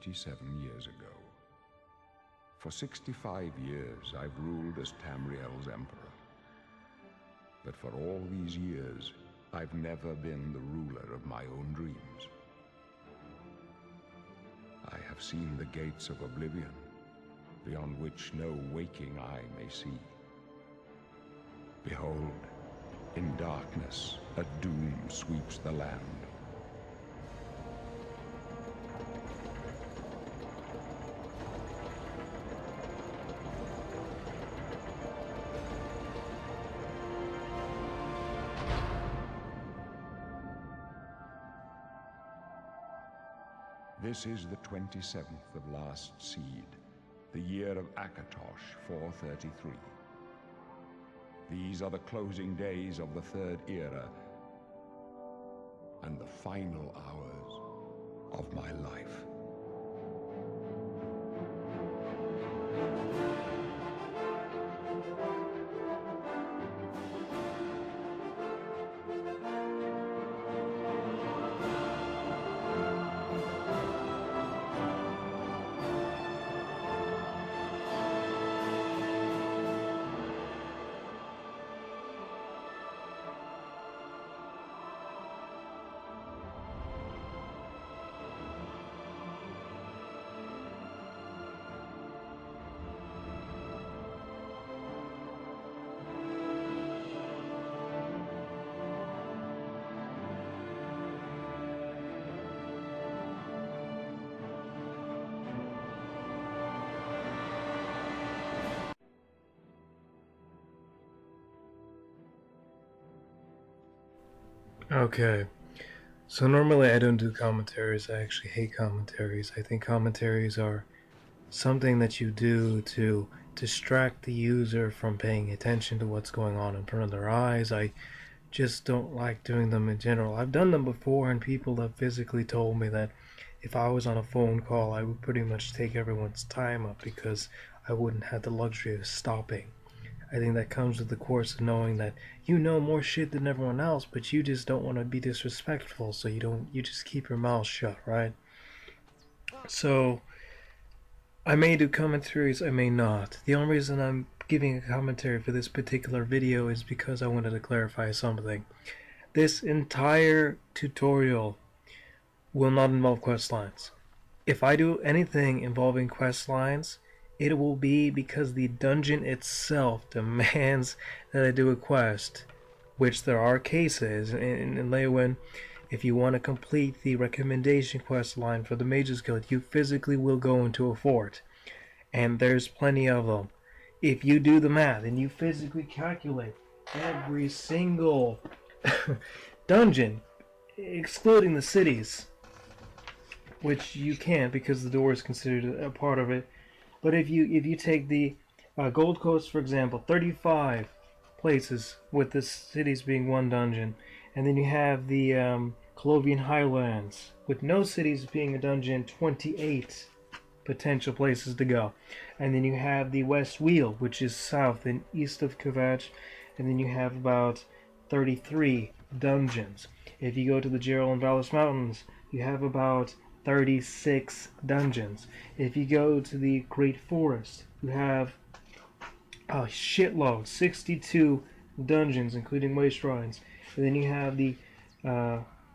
87 years ago. For 65 years, I've ruled as Tamriel's emperor. But for all these years, I've never been the ruler of my own dreams. I have seen the gates of oblivion, beyond which no waking eye may see. Behold, in darkness, a doom sweeps the land. This is the 27th of last seed, the year of Akatosh 433. These are the closing days of the third era and the final hours of my life. Okay, so normally I don't do commentaries. I actually hate commentaries. I think commentaries are something that you do to distract the user from paying attention to what's going on in front of their eyes. I just don't like doing them in general. I've done them before, and people have physically told me that if I was on a phone call, I would pretty much take everyone's time up because I wouldn't have the luxury of stopping. I think that comes with the course of knowing that you know more shit than everyone else, but you just don't want to be disrespectful, so you just keep your mouth shut, right? So I may do commentaries, I may not. The only reason I'm giving a commentary for this particular video is because I wanted to clarify something. This entire tutorial will not involve quest lines. If I do anything involving quest lines, it will be because the dungeon itself demands that I do a quest, which there are cases. In Leywin, if you want to complete the recommendation quest line for the Mages Guild, you physically will go into a fort, and there's plenty of them. If you do the math and you physically calculate every single dungeon, excluding the cities, which you can't because the door is considered a part of it. But if you take the Gold Coast, for example, 35 places with the cities being one dungeon, and then you have the Colovian Highlands with no cities being a dungeon, 28 potential places to go, and then you have the West Wheel, which is south and east of Kvatch, and then you have about 33 dungeons. If you go to the Gerald and Vallis Mountains, you have about 36 dungeons. If you go to the Great Forest, you have a shitload, 62 dungeons, including waste shrines. And then you have the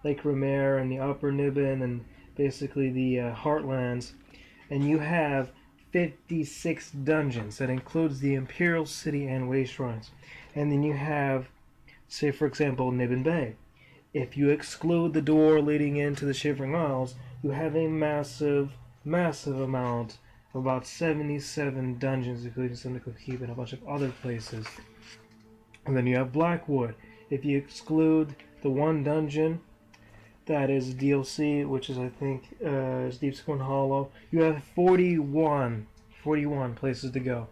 Lake Ramere and the Upper Niben and basically the Heartlands. And you have 56 dungeons. That includes the Imperial City and waste shrines. And then you have, say for example, Niben Bay. If you exclude the door leading into the Shivering Isles, you have a massive amount of about 77 dungeons, including Syndicate Keep and a bunch of other places. And then you have Blackwood. If you exclude the one dungeon that is DLC, which is I think is Deepstone Hollow, you have 41 places to go.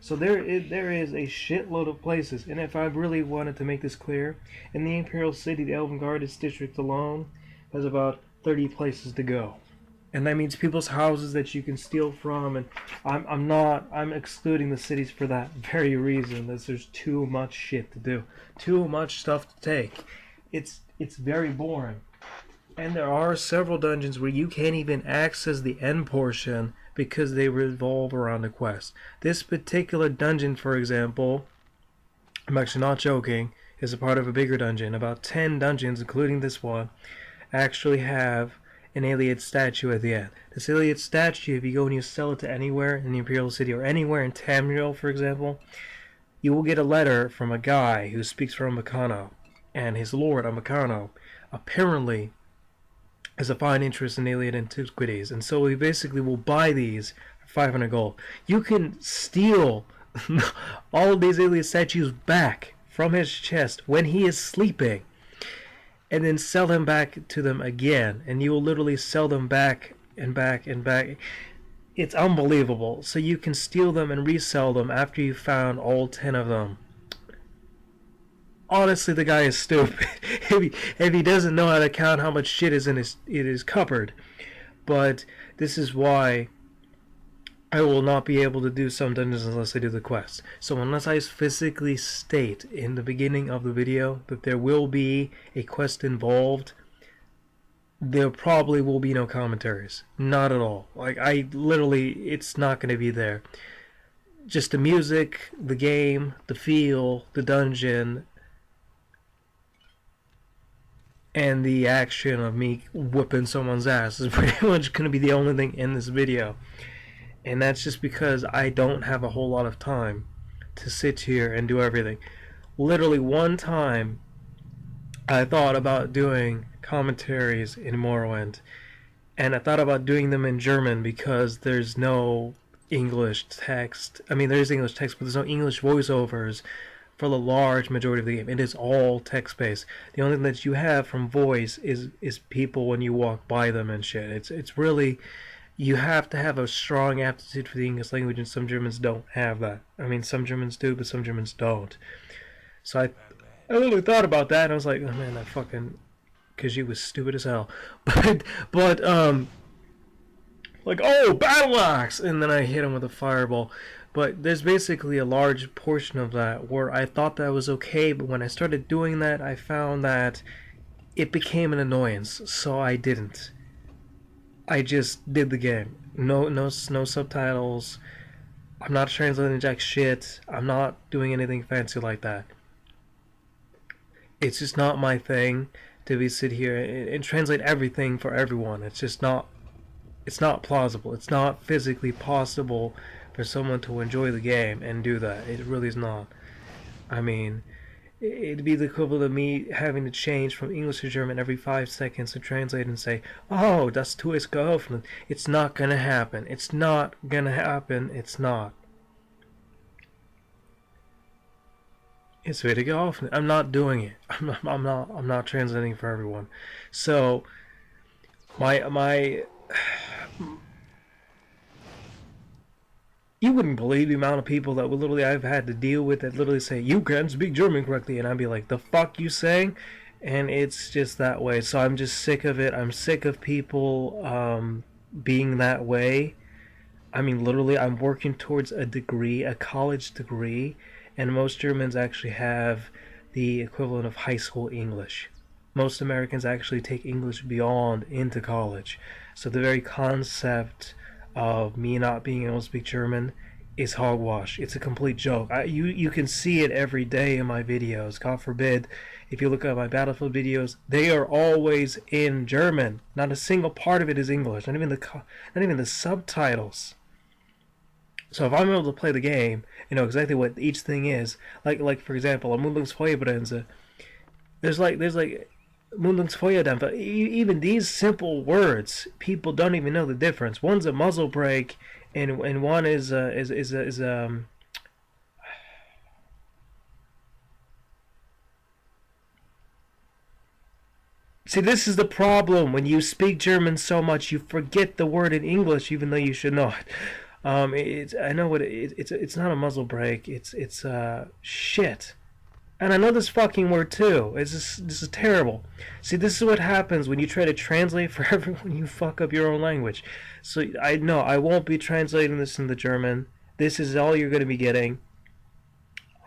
So there is a shitload of places, and if I really wanted to make this clear, in the Imperial City, the Elven Gardens district alone has about 30 places to go. And that means people's houses that you can steal from, and I'm excluding the cities for that very reason, that there's too much shit to do. Too much stuff to take. It's very boring. And there are several dungeons where you can't even access the end portion because they revolve around a quest. This particular dungeon, for example, I'm actually not joking, is a part of a bigger dungeon. About 10 dungeons, including this one, actually have an Iliad statue at the end. This Iliad statue, if you go and you sell it to anywhere in the Imperial City or anywhere in Tamriel, for example, you will get a letter from a guy who speaks from Meccano, and his lord, Meccano, apparently has a fine interest in Iliad antiquities, and so he basically will buy these for 500 gold. You can steal all of these Iliad statues back from his chest when he is sleeping, and then sell them back to them again, and you will literally sell them back and back and back. It's unbelievable. So you can steal them and resell them after you found all 10 of them. Honestly, the guy is stupid if he doesn't know how to count how much shit is in his cupboard. But this is why I will not be able to do some dungeons unless I do the quest. So unless I physically state in the beginning of the video that there will be a quest involved, there probably will be no commentaries. Not at all. Like, it's not going to be there. Just the music, the game, the feel, the dungeon, and the action of me whipping someone's ass is pretty much going to be the only thing in this video. And that's just because I don't have a whole lot of time to sit here and do everything. Literally one time I thought about doing commentaries in Morrowind, and I thought about doing them in German because there's no English text. I mean, there's English text, but there's no English voiceovers for the large majority of the game. It is all text-based. The only thing that you have from voice is people when you walk by them and shit. It's really, you have to have a strong aptitude for the English language, and some Germans don't have that. I mean, some Germans do, but some Germans don't. So I literally thought about that, and I was like, oh man, that fucking Khajiit was stupid as hell. But like, oh, battle axe, and then I hit him with a fireball. But there's basically a large portion of that where I thought that was okay, but when I started doing that, I found that it became an annoyance, so I didn't. I just did the game. No subtitles. I'm not translating jack shit. I'm not doing anything fancy like that. It's just not my thing to be sit here and translate everything for everyone. It's just not. It's not plausible. It's not physically possible for someone to enjoy the game and do that. It really is not. I mean, it'd be the equivalent of me having to change from English to German every 5 seconds to translate and say, oh, das tue ich geöffnet. It's not gonna happen. It's not gonna happen. It's not. It's very geöffnet. I'm not doing it. I'm not translating for everyone. So my you wouldn't believe the amount of people that I've had to deal with that literally say, you can't speak German correctly, and I'd be like, the fuck you saying? And it's just that way. So I'm just sick of it. I'm sick of people being that way. I mean, literally, I'm working towards a degree, a college degree, and most Germans actually have the equivalent of high school English. Most Americans actually take English beyond into college. So the very concept of me not being able to speak German is hogwash. It's a complete joke. You can see it every day in my videos. God forbid, if you look at my Battlefield videos, they are always in German. Not a single part of it is English. Not even the subtitles. So if I'm able to play the game, you know exactly what each thing is. Like for example, a Mundungsfeuerbremse. There's like Mundungsfeuerdämpfer. Even these simple words, people don't even know the difference. One's a muzzle brake, and one is See, this is the problem. When you speak German so much, you forget the word in English, even though you should know it. I know what it's not a muzzle brake. It's shit. And I know this fucking word too. This is terrible. See, this is what happens when you try to translate for everyone. You fuck up your own language. So I know I won't be translating this into German. This is all you're going to be getting.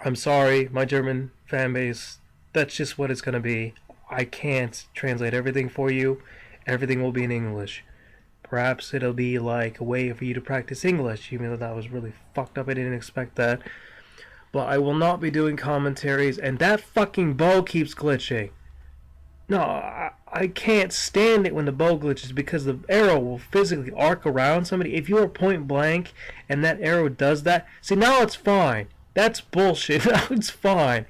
I'm sorry, my German fan base. That's just what it's going to be. I can't translate everything for you. Everything will be in English. Perhaps it'll be like a way for you to practice English, even though that was really fucked up. I didn't expect that. But I will not be doing commentaries, and that fucking bow keeps glitching. No, I can't stand it when the bow glitches because the arrow will physically arc around somebody. If you are point blank and that arrow does that, see, now it's fine. That's bullshit. Now it's fine.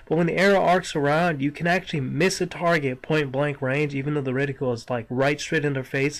But when the arrow arcs around, you can actually miss a target point blank range, even though the reticle is like right straight in their face.